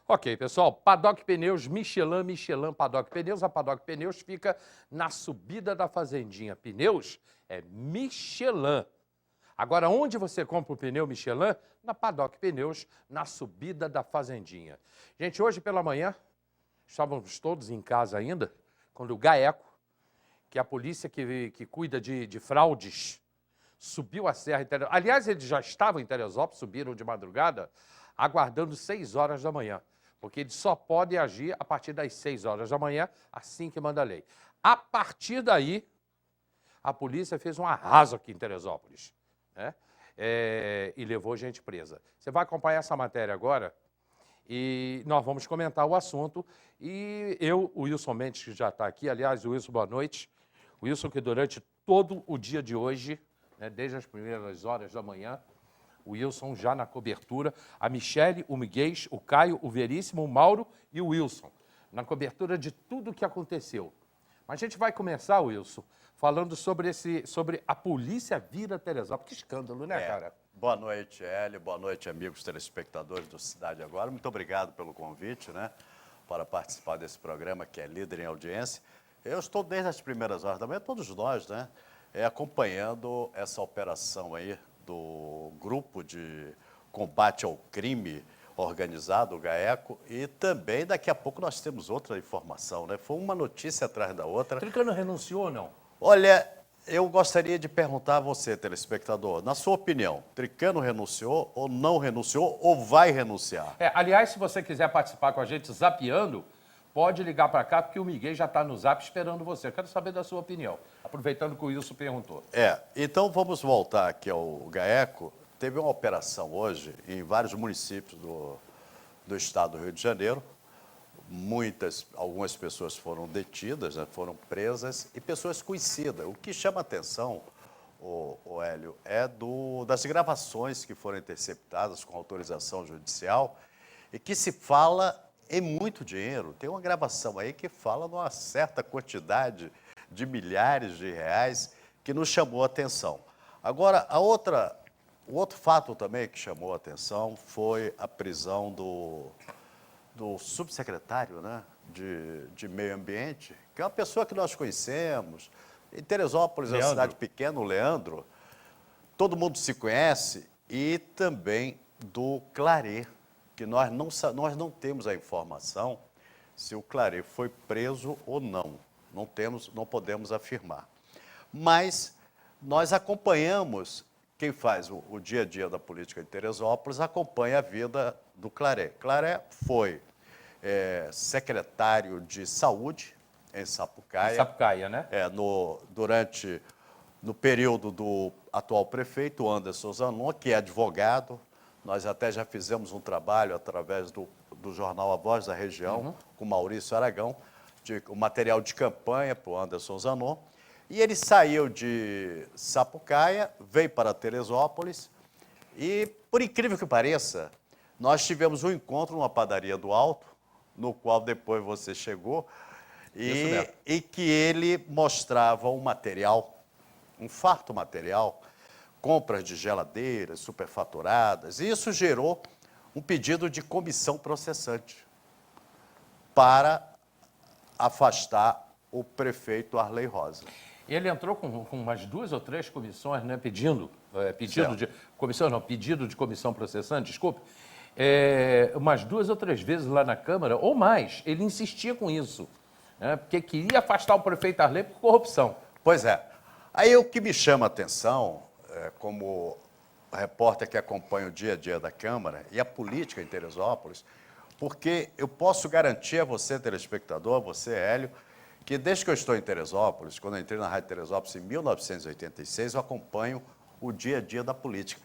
Ok, pessoal, Paddock Pneus, Michelin, Paddock Pneus. A Paddock Pneus fica na subida da Fazendinha. Pneus é Michelin. Agora, onde você compra o pneu Michelin? Na Paddock Pneus, na subida da Fazendinha. Gente, hoje pela manhã, estávamos todos em casa ainda, quando o GAECO, que é a polícia que cuida de fraudes, subiu a Serra. Aliás, eles já estavam em Teresópolis, subiram de madrugada, aguardando 6 horas da manhã, porque eles só podem agir a partir das 6 horas da manhã, assim que manda a lei. A partir daí, a polícia fez um arraso aqui em Teresópolis, né? E levou gente presa. Você vai acompanhar essa matéria agora e nós vamos comentar o assunto. E eu, o Wilson Mendes, que já está aqui, aliás, o Wilson, boa noite. O Wilson, que durante todo o dia de hoje, né, desde as primeiras horas da manhã, o Wilson já na cobertura, a Michele, o Miguel, o Caio, o Veríssimo, o Mauro e o Wilson, na cobertura de tudo o que aconteceu. Mas a gente vai começar, Wilson, falando sobre a polícia vira Teresópolis. Que escândalo, né, cara? Boa noite, Hélio. Boa noite, amigos telespectadores do Cidade Agora. Muito obrigado pelo convite, né, para participar desse programa que é líder em audiência. Eu estou desde as primeiras horas da manhã, todos nós, né, acompanhando essa operação aí do Grupo de Combate ao Crime Organizado, o GAECO, e também daqui a pouco nós temos outra informação, né? Foi uma notícia atrás da outra. Tricano renunciou ou não? Olha, eu gostaria de perguntar a você, telespectador, na sua opinião, Tricano renunciou ou não renunciou ou vai renunciar? Aliás, se você quiser participar com a gente zapeando, pode ligar para cá, porque o Miguel já está no zap esperando você. Eu quero saber da sua opinião, aproveitando que o Wilson perguntou. Então vamos voltar aqui ao GAECO. Teve uma operação hoje em vários municípios do estado do Rio de Janeiro. Algumas pessoas foram detidas, né, foram presas, e pessoas conhecidas. O que chama atenção, o Hélio, é das gravações que foram interceptadas com autorização judicial e que se fala em muito dinheiro. Tem uma gravação aí que fala de uma certa quantidade de milhares de reais que nos chamou a atenção. Agora, o outro fato também que chamou a atenção foi a prisão do subsecretário, né, de Meio Ambiente, que é uma pessoa que nós conhecemos. Em Teresópolis, é uma cidade pequena, o Leandro, todo mundo se conhece, e também do Claret, que nós não temos a informação se o Claret foi preso ou não. Não podemos afirmar. Mas nós acompanhamos, quem faz o dia a dia da política de Teresópolis, acompanha a vida do Claret. Claret foi secretário de Saúde em Sapucaia. Em Sapucaia, né? No período do atual prefeito, Anderson Zanon, que é advogado. Nós até já fizemos um trabalho através do jornal A Voz da Região, com Maurício Aragão, o material de campanha para o Anderson Zanon. E ele saiu de Sapucaia, veio para Teresópolis e, por incrível que pareça, nós tivemos um encontro numa padaria do Alto, no qual depois você chegou, e que ele mostrava um material, um farto material, compras de geladeiras superfaturadas, e isso gerou um pedido de comissão processante para afastar o prefeito Arley Rosa. Ele entrou com umas 2 ou 3 comissões, né, pedido de comissão processante, desculpe, umas 2 ou 3 vezes lá na Câmara, ou mais. Ele insistia com isso, né, porque queria afastar o prefeito Arley por corrupção. Pois é. Aí o que me chama a atenção, como repórter que acompanha o dia a dia da Câmara e a política em Teresópolis, porque eu posso garantir a você, telespectador, a você, Hélio, que desde que eu estou em Teresópolis, quando eu entrei na Rádio Teresópolis em 1986, eu acompanho o dia a dia da política.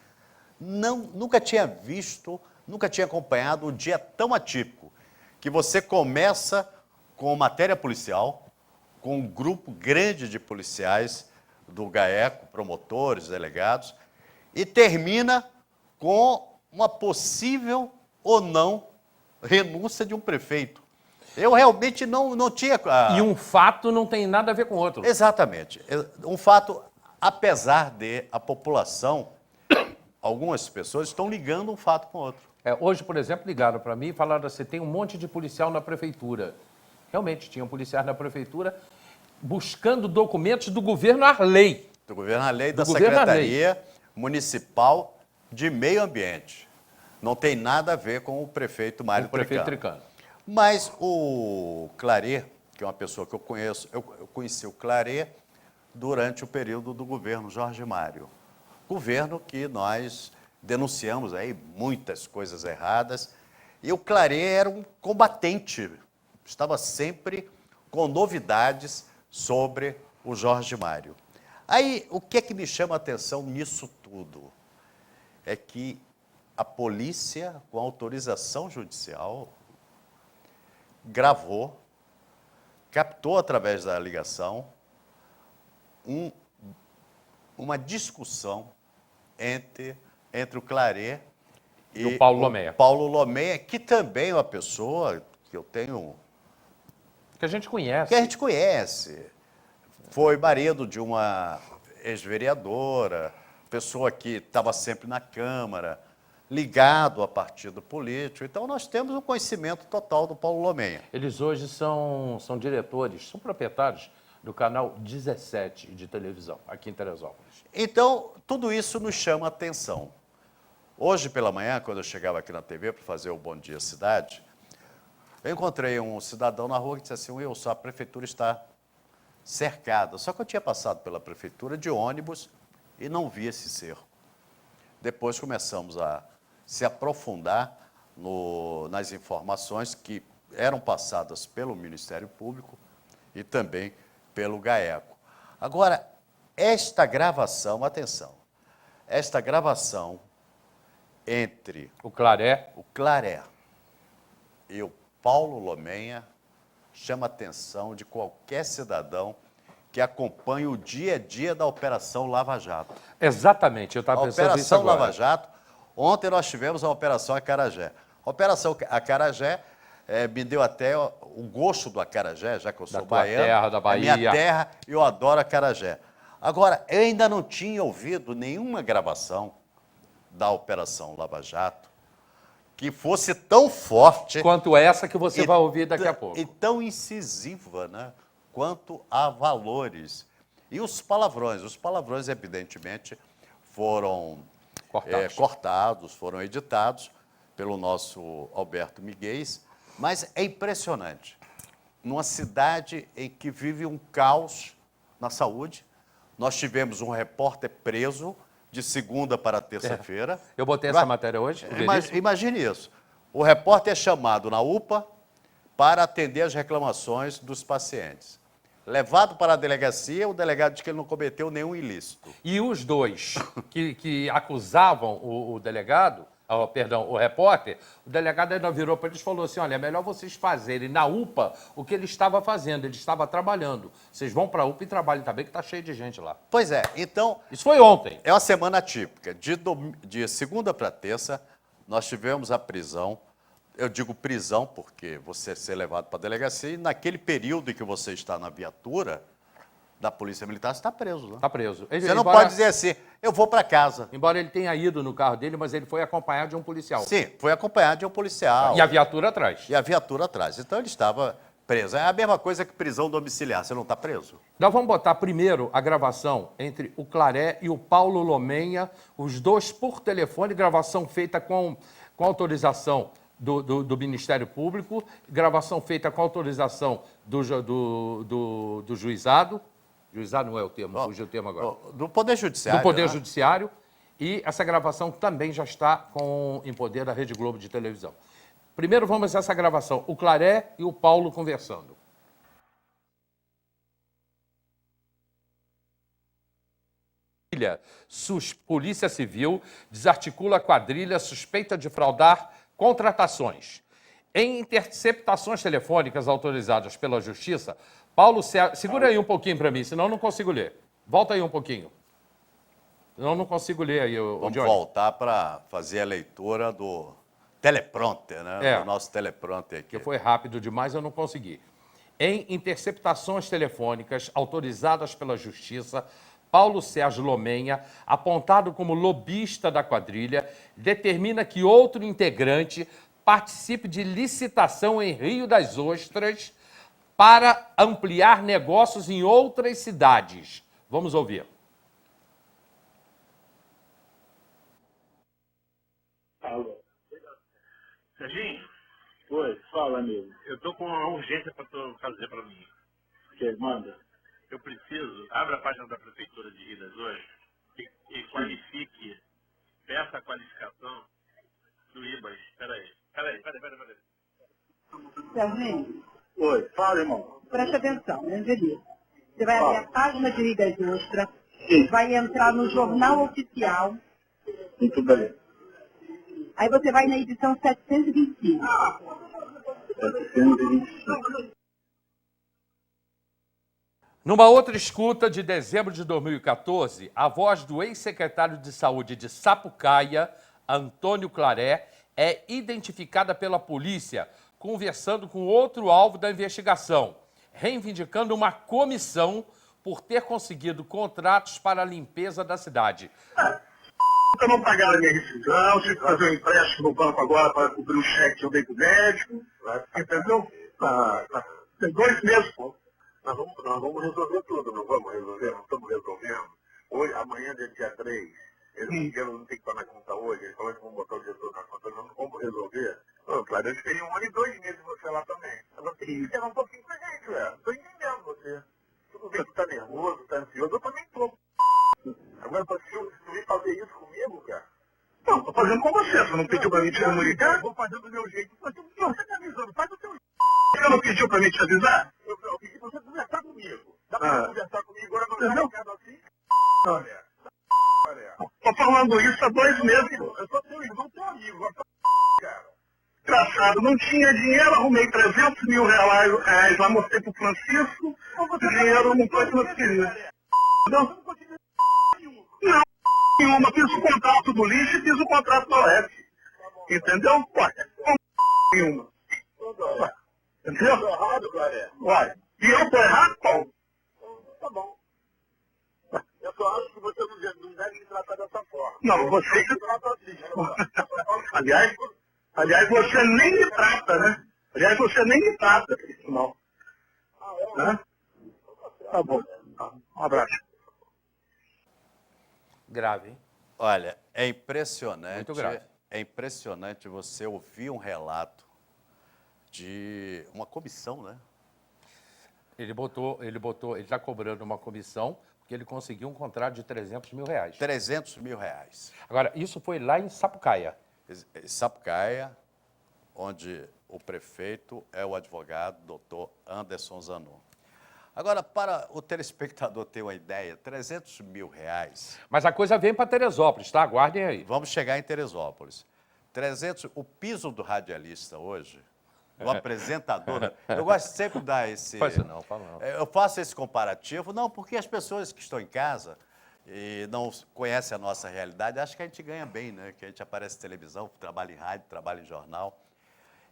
Nunca tinha visto, nunca tinha acompanhado um dia tão atípico, que você começa com matéria policial, com um grupo grande de policiais do GAECO, promotores, delegados, e termina com uma possível ou não renúncia de um prefeito. Eu realmente não tinha... E um fato não tem nada a ver com o outro. Exatamente. Um fato, apesar de a população algumas pessoas estão ligando um fato com o outro. Hoje, por exemplo, ligaram para mim e falaram assim, tem um monte de policial na prefeitura. Realmente, tinham policiais na prefeitura buscando documentos do governo Arley. Do governo Arley, da governo Secretaria Municipal de Meio Ambiente. Não tem nada a ver com o prefeito Mário prefeito Tricano. Tricano. Mas o Claret, que é uma pessoa que eu conheço, eu conheci o Claret durante o período do governo Jorge Mário. Governo que nós denunciamos aí muitas coisas erradas. E o Claret era um combatente, estava sempre com novidades sobre o Jorge Mário. Aí, o que é que me chama a atenção nisso tudo? É que a polícia, com autorização judicial, gravou, captou através da ligação, uma discussão entre o Claret e o Paulo Lomeia. Paulo Lomeia, que também é uma pessoa que eu tenho... Que a gente conhece. Que a gente conhece. Foi marido de uma ex-vereadora, pessoa que estava sempre na Câmara, ligado a partido político. Então, nós temos um conhecimento total do Paulo Lomeia. Eles hoje são diretores, são proprietários do canal 17 de televisão, aqui em Teresópolis. Então, tudo isso nos chama a atenção. Hoje pela manhã, quando eu chegava aqui na TV para fazer o Bom Dia Cidade, eu encontrei um cidadão na rua que disse assim, Wilson, a prefeitura está cercada. Só que eu tinha passado pela prefeitura de ônibus e não vi esse cerco. Depois começamos a se aprofundar nas informações que eram passadas pelo Ministério Público e também pelo GAECO. Agora, esta gravação, atenção, esta gravação entre o Claret e o Paulo Lomeia chama a atenção de qualquer cidadão que acompanha o dia a dia da Operação Lava Jato. Exatamente, eu estava pensando nisso agora. Operação Lava Jato, ontem nós tivemos a Operação Acarajé. A Operação Acarajé me deu até o gosto do acarajé, já que eu sou baiano. Terra, da Bahia. É minha terra e eu adoro acarajé. Agora, eu ainda não tinha ouvido nenhuma gravação da Operação Lava Jato que fosse tão forte... Quanto essa que você vai ouvir daqui a pouco. E tão incisiva, né? Quanto a valores. E os palavrões, evidentemente, foram cortados, foram editados pelo nosso Alberto Miguel, mas é impressionante. Numa cidade em que vive um caos na saúde, nós tivemos um repórter preso de segunda para terça-feira. Eu botei essa matéria hoje. Imagine isso. O repórter é chamado na UPA para atender as reclamações dos pacientes. Levado para a delegacia, o delegado diz que ele não cometeu nenhum ilícito. E os dois que acusavam o delegado, o repórter, o delegado ainda virou para eles e falou assim, olha, é melhor vocês fazerem na UPA o que ele estava fazendo, ele estava trabalhando. Vocês vão para a UPA e trabalhem também, que está cheio de gente lá. Pois é, então... Isso foi ontem. É uma semana atípica. De segunda para terça, nós tivemos a prisão. Eu digo prisão porque você ser levado para a delegacia e naquele período em que você está na viatura da Polícia Militar, você está preso. Né? Está preso. Você não pode dizer assim, eu vou para casa. Embora ele tenha ido no carro dele, mas ele foi acompanhado de um policial. Sim, foi acompanhado de um policial. E a viatura atrás. E a viatura atrás. Então ele estava preso. É a mesma coisa que prisão domiciliar, você não está preso. Nós vamos botar primeiro a gravação entre o Claret e o Paulo Lomeia, os dois por telefone, gravação feita com autorização do Ministério Público, gravação feita com autorização do juizado. Juizado não é o termo, fugiu o termo agora. Do Poder Judiciário. Do Poder né? Judiciário. E essa gravação também já está em poder da Rede Globo de televisão. Primeiro vamos a essa gravação, o Claret e o Paulo conversando. Polícia Civil desarticula quadrilha suspeita de fraudar contratações. Em interceptações telefônicas autorizadas pela Justiça, Paulo César... Segura aí um pouquinho para mim, senão eu não consigo ler. Volta aí um pouquinho. Senão eu não consigo ler aí. Vamos voltar para fazer a leitura do teleprompter, né? Do nosso teleprompter aqui. Que foi rápido demais, eu não consegui. Em interceptações telefônicas autorizadas pela Justiça, Paulo Sérgio Lomenha, apontado como lobista da quadrilha, determina que outro integrante participe de licitação em Rio das Ostras para ampliar negócios em outras cidades. Vamos ouvir. Alô. Serginho, Oi, fala, amigo. eu tô com uma urgência para tu fazer para mim. Que manda? Eu preciso, abre a página da Prefeitura de Rio das Ostras e qualifique, peça a qualificação do IBAS. Peraí. Serginho, Oi, fala, irmão. preste atenção, Angelina. Você vai abrir a página de Rio das Ostras, Sim. vai entrar no Jornal Oficial, Muito bem. aí você vai na edição 725. 725. Numa outra escuta de dezembro de 2014, a voz do ex-secretário de Saúde de Sapucaia, Antônio Claré, é identificada pela polícia conversando com outro alvo da investigação, reivindicando uma comissão por ter conseguido contratos para a limpeza da cidade. Eu não pagaram a minha rescisão, tive que fazer um empréstimo no banco agora para cobrir o cheque que eu dei pro médico. Entendeu? Tem 2 meses, pô. Nós vamos resolver tudo, não vamos resolver? Não estamos resolvendo. Hoje, amanhã, dia 3, eles não tem que estar na conta hoje, eles falaram que vão botar o gestor na conta, nós não vamos resolver. Claro, eu esperei 1 ano e 2 meses você lá também. Agora tem que esperar um pouquinho pra gente, ué. Não tô entendendo você. Tudo bem que tá nervoso, tá ansioso, eu também tô. Agora, se tu vir fazer isso comigo, cara? Não, tô fazendo com você. Você não pediu pra mim te comunicar? Eu vou fazer do meu jeito. Você tá avisando, faz do seu jeito. Você não pediu pra mim te avisar? Eu pedi pra você conversar comigo. Dá pra conversar comigo agora não tá assim? Olha. Tô falando isso há 2 meses. Eu sou teu irmão, teu amigo. Cara. Engraçado, não tinha dinheiro, arrumei 300 mil reais lá, mostrei pro Francisco. O dinheiro não foi transferido. Não. Não, nenhuma. Fiz o contrato do lixo e fiz o contrato do OS. Entendeu? Ué, nenhuma. Ué, entendeu? Eu tô errado, Claré. Ué, e eu tô errado, Paulo? Tá bom. Eu só acho que você não deve me tratar dessa forma. Não, você... Aliás, você nem me trata, né? Aliás, você nem me trata, não. Né? Tá bom. Um abraço. Grave, hein? Olha, é impressionante. Muito grave. É impressionante você ouvir um relato de uma comissão, né? Ele está cobrando uma comissão porque ele conseguiu um contrato de 300 mil reais. 300 mil reais. Agora, isso foi lá em Sapucaia. Sapucaia, onde o prefeito é o advogado doutor Anderson Zanon. Agora, para o telespectador ter uma ideia, 300 mil reais... Mas a coisa vem para Teresópolis, tá? Aguardem aí. Vamos chegar em Teresópolis. O piso do radialista hoje, do apresentador... Eu gosto sempre de dar esse... Faz isso não, fala não. Eu faço esse comparativo, não, porque as pessoas que estão em casa e não conhecem a nossa realidade, acham que a gente ganha bem, né? Que a gente aparece em televisão, trabalha em rádio, trabalha em jornal.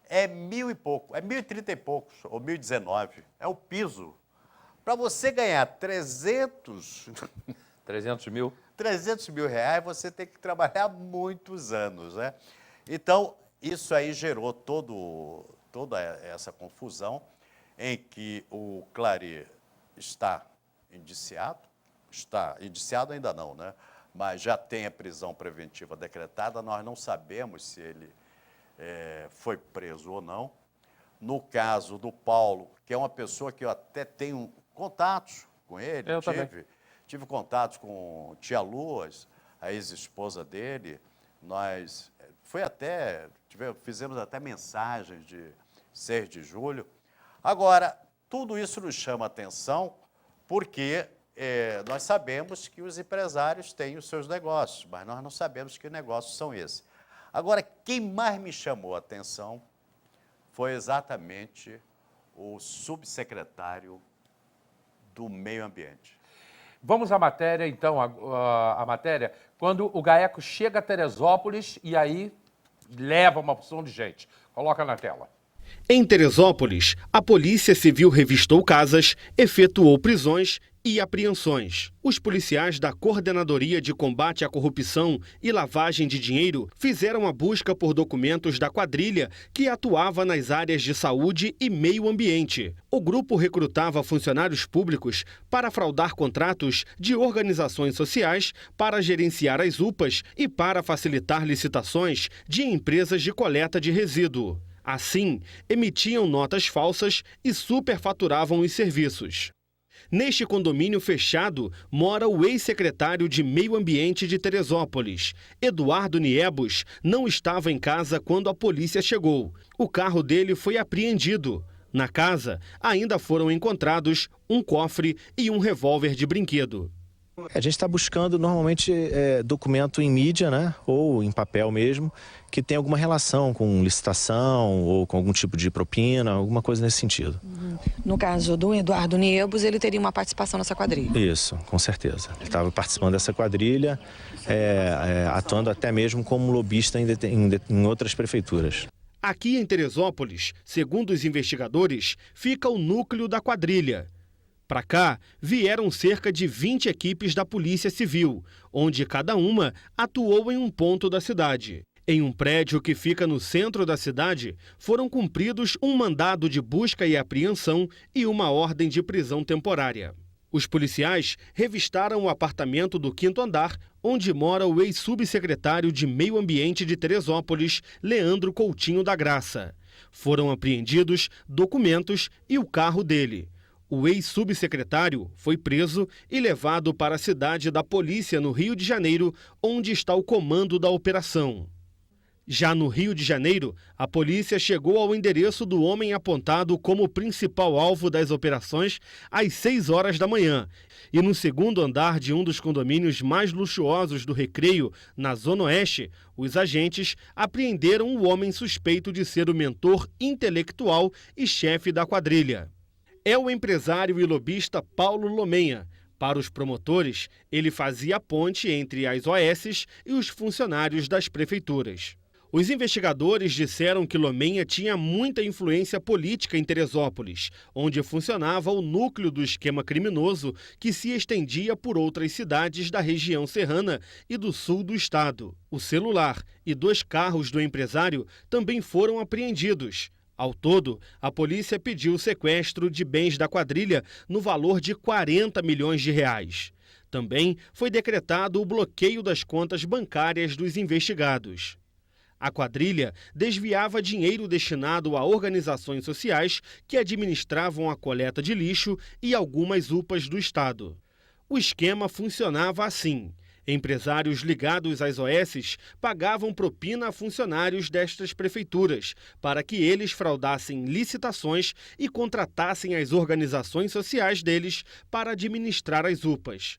É 1.000 e pouco, é 1.030 e poucos, ou 1.019. É o piso. Para você ganhar 300 mil reais, você tem que trabalhar muitos anos, né? Então, isso aí gerou toda essa confusão em que o Claré está indiciado ainda não, né? Mas já tem a prisão preventiva decretada, nós não sabemos se ele foi preso ou não. No caso do Paulo, que é uma pessoa que eu até tenho contatos com ele, tive contatos com Tia Luas, a ex-esposa dele, fizemos até mensagens de 6 de julho. Agora, tudo isso nos chama atenção porque nós sabemos que os empresários têm os seus negócios, mas nós não sabemos que negócios são esses. Agora, quem mais me chamou a atenção foi exatamente o subsecretário do Meio Ambiente. Vamos à matéria, então, a matéria, quando o GAECO chega a Teresópolis e aí leva uma porção de gente. Coloca na tela. Em Teresópolis, a Polícia Civil revistou casas, efetuou prisões e apreensões. Os policiais da Coordenadoria de Combate à Corrupção e Lavagem de Dinheiro fizeram a busca por documentos da quadrilha que atuava nas áreas de saúde e meio ambiente. O grupo recrutava funcionários públicos para fraudar contratos de organizações sociais, para gerenciar as UPAs e para facilitar licitações de empresas de coleta de resíduo. Assim, emitiam notas falsas e superfaturavam os serviços. Neste condomínio fechado, mora o ex-secretário de Meio Ambiente de Teresópolis. Eduardo Niebos não estava em casa quando a polícia chegou. O carro dele foi apreendido. Na casa, ainda foram encontrados um cofre e um revólver de brinquedo. A gente está buscando normalmente documento em mídia, né, ou em papel mesmo, que tem alguma relação com licitação ou com algum tipo de propina, alguma coisa nesse sentido. No caso do Eduardo Niebos, ele teria uma participação nessa quadrilha? Isso, com certeza. Ele estava participando dessa quadrilha, atuando até mesmo como lobista em outras prefeituras. Aqui em Teresópolis, segundo os investigadores, fica o núcleo da quadrilha. Para cá, vieram cerca de 20 equipes da Polícia Civil, onde cada uma atuou em um ponto da cidade. Em um prédio que fica no centro da cidade, foram cumpridos um mandado de busca e apreensão e uma ordem de prisão temporária. Os policiais revistaram o apartamento do 5º andar, onde mora o ex-subsecretário de Meio Ambiente de Teresópolis, Leandro Coutinho da Graça. Foram apreendidos documentos e o carro dele. O ex-subsecretário foi preso e levado para a cidade da polícia no Rio de Janeiro, onde está o comando da operação. Já no Rio de Janeiro, a polícia chegou ao endereço do homem apontado como principal alvo das operações às 6 horas da manhã. E no 2º andar de um dos condomínios mais luxuosos do Recreio, na Zona Oeste, os agentes apreenderam o homem suspeito de ser o mentor intelectual e chefe da quadrilha. É o empresário e lobista Paulo Lomenha. Para os promotores, ele fazia a ponte entre as OSs e os funcionários das prefeituras. Os investigadores disseram que Lomenha tinha muita influência política em Teresópolis, onde funcionava o núcleo do esquema criminoso que se estendia por outras cidades da região serrana e do sul do estado. O celular e 2 carros do empresário também foram apreendidos. Ao todo, a polícia pediu o sequestro de bens da quadrilha no valor de 40 milhões de reais. Também foi decretado o bloqueio das contas bancárias dos investigados. A quadrilha desviava dinheiro destinado a organizações sociais que administravam a coleta de lixo e algumas UPAs do estado. O esquema funcionava assim. Empresários ligados às OSs pagavam propina a funcionários destas prefeituras para que eles fraudassem licitações e contratassem as organizações sociais deles para administrar as UPAs.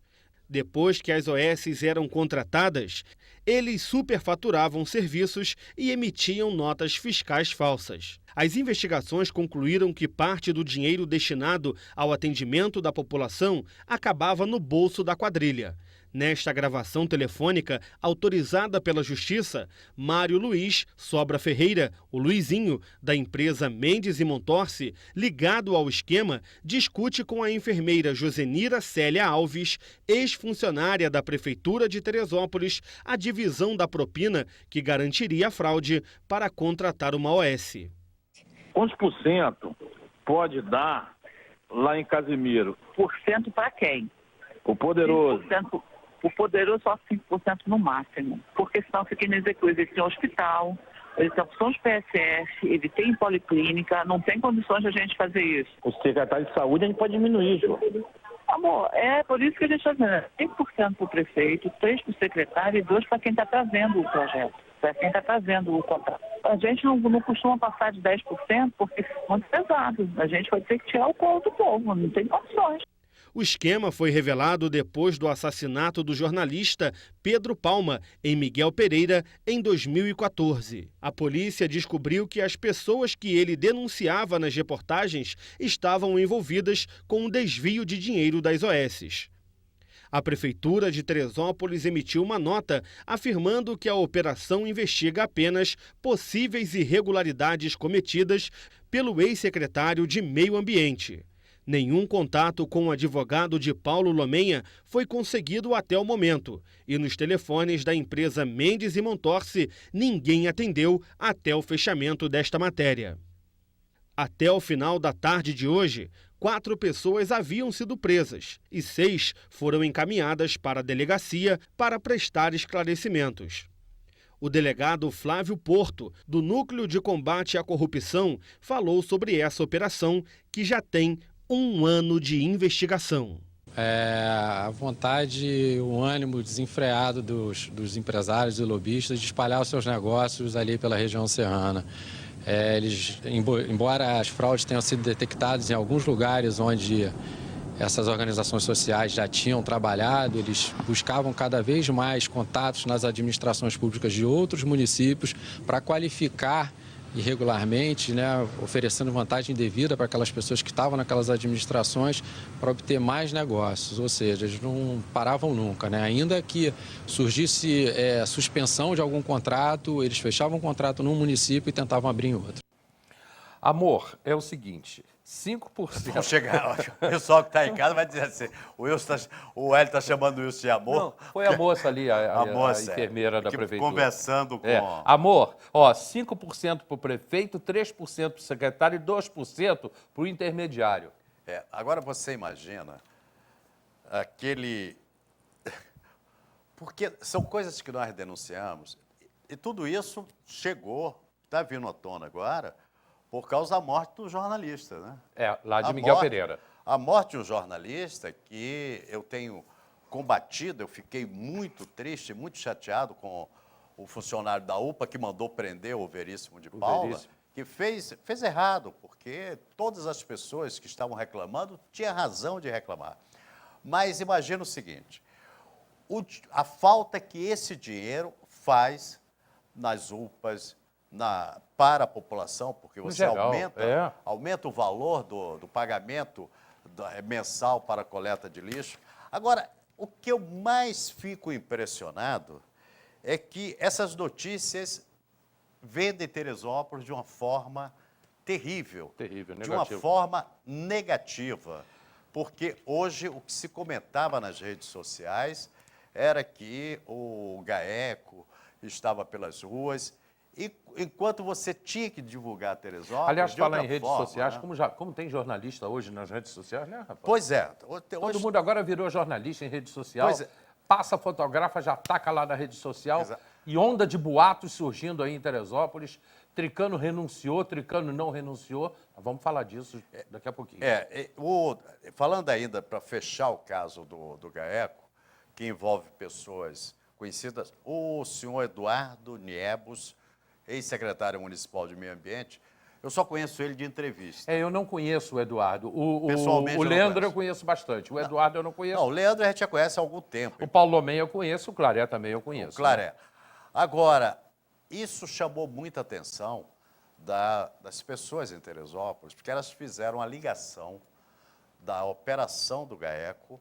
Depois que as OSs eram contratadas, eles superfaturavam serviços e emitiam notas fiscais falsas. As investigações concluíram que parte do dinheiro destinado ao atendimento da população acabava no bolso da quadrilha. Nesta gravação telefônica, autorizada pela Justiça, Mário Luiz Sobra Ferreira, o Luizinho, da empresa Mendes e Montorce, ligado ao esquema, discute com a enfermeira Josenira Célia Alves, ex-funcionária da Prefeitura de Teresópolis, a divisão da propina que garantiria a fraude para contratar uma OS. Quantos por cento pode dar lá em Casimiro? Por cento para quem? O poderoso. 5%. O poderoso só 5% no máximo, porque senão fica inexecutível. Ele tem hospital, ele tem opções PSF, ele tem policlínica, não tem condições de a gente fazer isso. O secretário de saúde a gente pode diminuir, João. Amor, é por isso que a gente está dizendo, 5% para o prefeito, 3% para o secretário e 2% para quem está trazendo o projeto, para quem está trazendo o contrato. A gente não costuma passar de 10% porque é muito pesado. A gente vai ter que tirar o colo do povo, não tem condições. O esquema foi revelado depois do assassinato do jornalista Pedro Palma, em Miguel Pereira, em 2014. A polícia descobriu que as pessoas que ele denunciava nas reportagens estavam envolvidas com o desvio de dinheiro das OSs. A Prefeitura de Teresópolis emitiu uma nota afirmando que a operação investiga apenas possíveis irregularidades cometidas pelo ex-secretário de Meio Ambiente. Nenhum contato com o advogado de Paulo Lomenha foi conseguido até o momento. E nos telefones da empresa Mendes e Montorsi, ninguém atendeu até o fechamento desta matéria. Até o final da tarde de hoje, 4 pessoas haviam sido presas e 6 foram encaminhadas para a delegacia para prestar esclarecimentos. O delegado Flávio Porto, do Núcleo de Combate à Corrupção, falou sobre essa operação que já tem 1 ano de investigação. A vontade, o ânimo desenfreado dos empresários e lobistas de espalhar os seus negócios ali pela região serrana. Embora as fraudes tenham sido detectadas em alguns lugares onde essas organizações sociais já tinham trabalhado, eles buscavam cada vez mais contatos nas administrações públicas de outros municípios para qualificar irregularmente, oferecendo vantagem devida para aquelas pessoas que estavam naquelas administrações para obter mais negócios, ou seja, eles não paravam nunca, Ainda que surgisse suspensão de algum contrato, eles fechavam um contrato num município e tentavam abrir em outro. Amor, é o seguinte, 5%... Vamos chegar, o pessoal que está em casa vai dizer assim, o Hélio está chamando o Wilson de amor. Não, foi a moça ali, a enfermeira da prefeitura. Conversando com... Amor, 5% para o prefeito, 3% para o secretário e 2% para o intermediário. Agora você imagina aquele... Porque são coisas que nós denunciamos e tudo isso chegou, está vindo à tona agora, por causa da morte do jornalista, Lá de Miguel Pereira. A morte de um jornalista que eu tenho combatido, eu fiquei muito triste, muito chateado com o funcionário da UPA que mandou prender o Veríssimo de Paula, que fez errado, porque todas as pessoas que estavam reclamando tinham razão de reclamar. Mas imagina o seguinte, a falta que esse dinheiro faz nas UPAs, para a população, porque você aumenta o valor do pagamento mensal para a coleta de lixo. Agora, o que eu mais fico impressionado é que essas notícias vendem Teresópolis de uma forma terrível, de uma forma negativa, porque hoje o que se comentava nas redes sociais era que o GAECO estava pelas ruas. E enquanto você tinha que divulgar Teresópolis... Aliás, falar em redes sociais, como tem jornalista hoje nas redes sociais, rapaz? Pois é. Todo mundo agora virou jornalista em rede social, passa, fotografa, já taca lá na rede social, e onda de boatos surgindo aí em Teresópolis, Tricano renunciou, Tricano não renunciou. Vamos falar disso daqui a pouquinho. Falando ainda, para fechar o caso do GAECO, que envolve pessoas conhecidas, o senhor Eduardo Niebus, ex-secretário municipal de Meio Ambiente, eu só conheço ele de entrevista. Eu não conheço o Eduardo. Pessoalmente, o Leandro eu conheço bastante. O Eduardo eu não conheço. Não, o Leandro a gente já conhece há algum tempo. O Paulo Lomenha eu conheço, o Claré também eu conheço. O Claré. Agora, isso chamou muita atenção das pessoas em Teresópolis, porque elas fizeram a ligação da operação do GAECO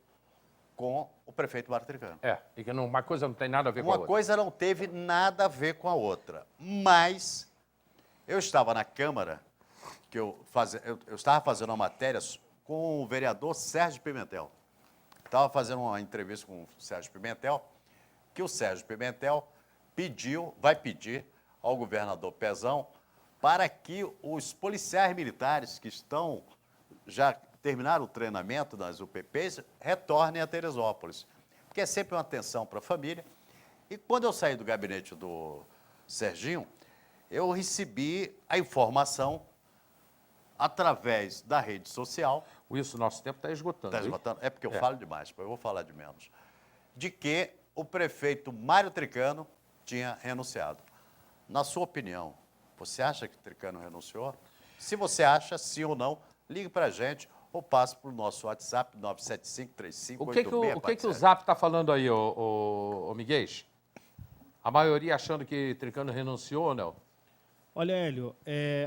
com o prefeito Mário Tricano. E que uma coisa não tem nada a ver com a outra. Uma coisa não teve nada a ver com a outra. Mas eu estava na Câmara, que eu estava fazendo uma matéria com o vereador Sérgio Pimentel. Estava fazendo uma entrevista com o Sérgio Pimentel, que o Sérgio Pimentel vai pedir ao governador Pezão para que os policiais militares que já terminaram o treinamento das UPPs, retornem a Teresópolis. Porque é sempre uma atenção para a família. E quando eu saí do gabinete do Serginho, eu recebi a informação através da rede social. Isso, nosso tempo está esgotando. Está esgotando? É porque eu falo demais, eu vou falar de menos. De que o prefeito Mário Tricano tinha renunciado. Na sua opinião, você acha que Tricano renunciou? Se você acha, sim ou não, ligue para a gente ou passe para o nosso WhatsApp, 975358647. O que o Zap está falando aí, ô Miguel? A maioria achando que Tricano renunciou ou não? Olha, Hélio,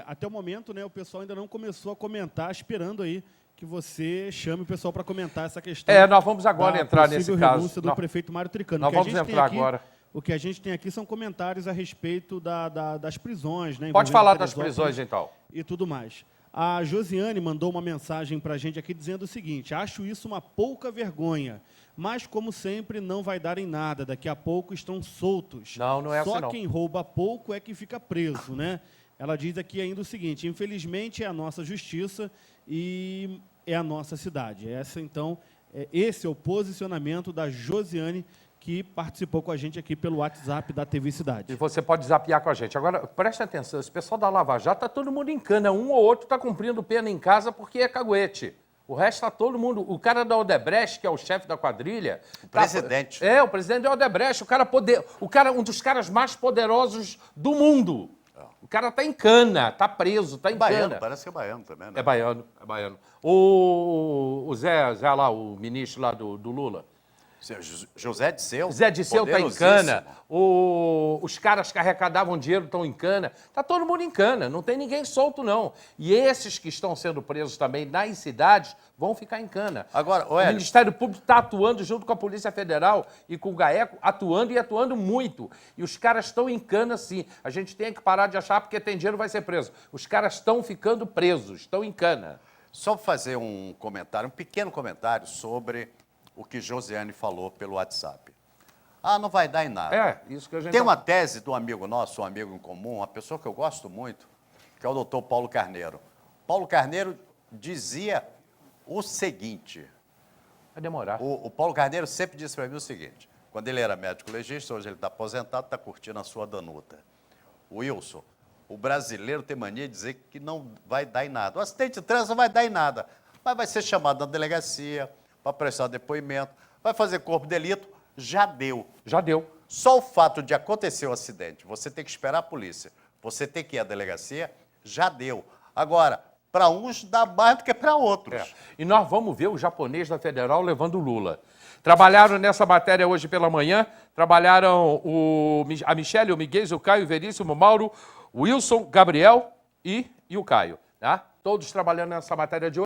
até o momento, o pessoal ainda não começou a comentar, esperando aí que você chame o pessoal para comentar essa questão. Nós vamos agora entrar nesse caso. Renúncia do prefeito Mário Tricano. Nós vamos entrar agora. O que a gente tem aqui são comentários a respeito das prisões, né? Pode falar das prisões, então. E tudo mais. A Josiane mandou uma mensagem para a gente aqui dizendo o seguinte: acho isso uma pouca vergonha, mas como sempre não vai dar em nada, daqui a pouco estão soltos. Não é assim não. Só quem rouba pouco é que fica preso, né? Ela diz aqui ainda o seguinte: infelizmente é a nossa justiça e é a nossa cidade. Esse é o posicionamento da Josiane, que participou com a gente aqui pelo WhatsApp da TV Cidade. E você pode zapear com a gente. Agora, preste atenção, esse pessoal da Lava Jato tá todo mundo em cana. Um ou outro tá cumprindo pena em casa porque é caguete. O resto tá todo mundo... O cara da Odebrecht, que é o chefe da quadrilha... O presidente. O presidente da Odebrecht, um dos caras mais poderosos do mundo. O cara tá em cana, tá preso, tá em baiano, cana. parece que é baiano também, né? É baiano. O Zé lá, o ministro lá do Lula. José Disseu. Zé Disseu está em cana. Os caras que arrecadavam dinheiro estão em cana. Está todo mundo em cana, não tem ninguém solto, não. E esses que estão sendo presos também nas cidades vão ficar em cana. Agora, o Ministério Público está atuando junto com a Polícia Federal e com o GAECO, atuando muito. E os caras estão em cana, sim. A gente tem que parar de achar porque tem dinheiro vai ser preso. Os caras estão ficando presos, estão em cana. Só fazer um pequeno comentário sobre o que Josiane falou pelo WhatsApp. Não vai dar em nada. Isso que a gente... Tem uma tese do amigo nosso, um amigo em comum, uma pessoa que eu gosto muito, que é o doutor Paulo Carneiro. Paulo Carneiro dizia o seguinte... Vai demorar. O Paulo Carneiro sempre disse para mim o seguinte, quando ele era médico legista, hoje ele está aposentado, está curtindo a sua danuta. Wilson, o brasileiro tem mania de dizer que não vai dar em nada. O acidente de trânsito não vai dar em nada, mas vai ser chamado na delegacia... para prestar depoimento, vai fazer corpo de delito, já deu. Já deu. Só o fato de acontecer o acidente, você tem que esperar a polícia, você tem que ir à delegacia, já deu. Agora, para uns dá mais do que para outros. E nós vamos ver o japonês da Federal levando o Lula. Trabalharam nessa matéria hoje pela manhã, trabalharam a Michele, o Miguel, o Caio, o Veríssimo, o Mauro, o Wilson, Gabriel e o Caio. Tá? Todos trabalhando nessa matéria de hoje.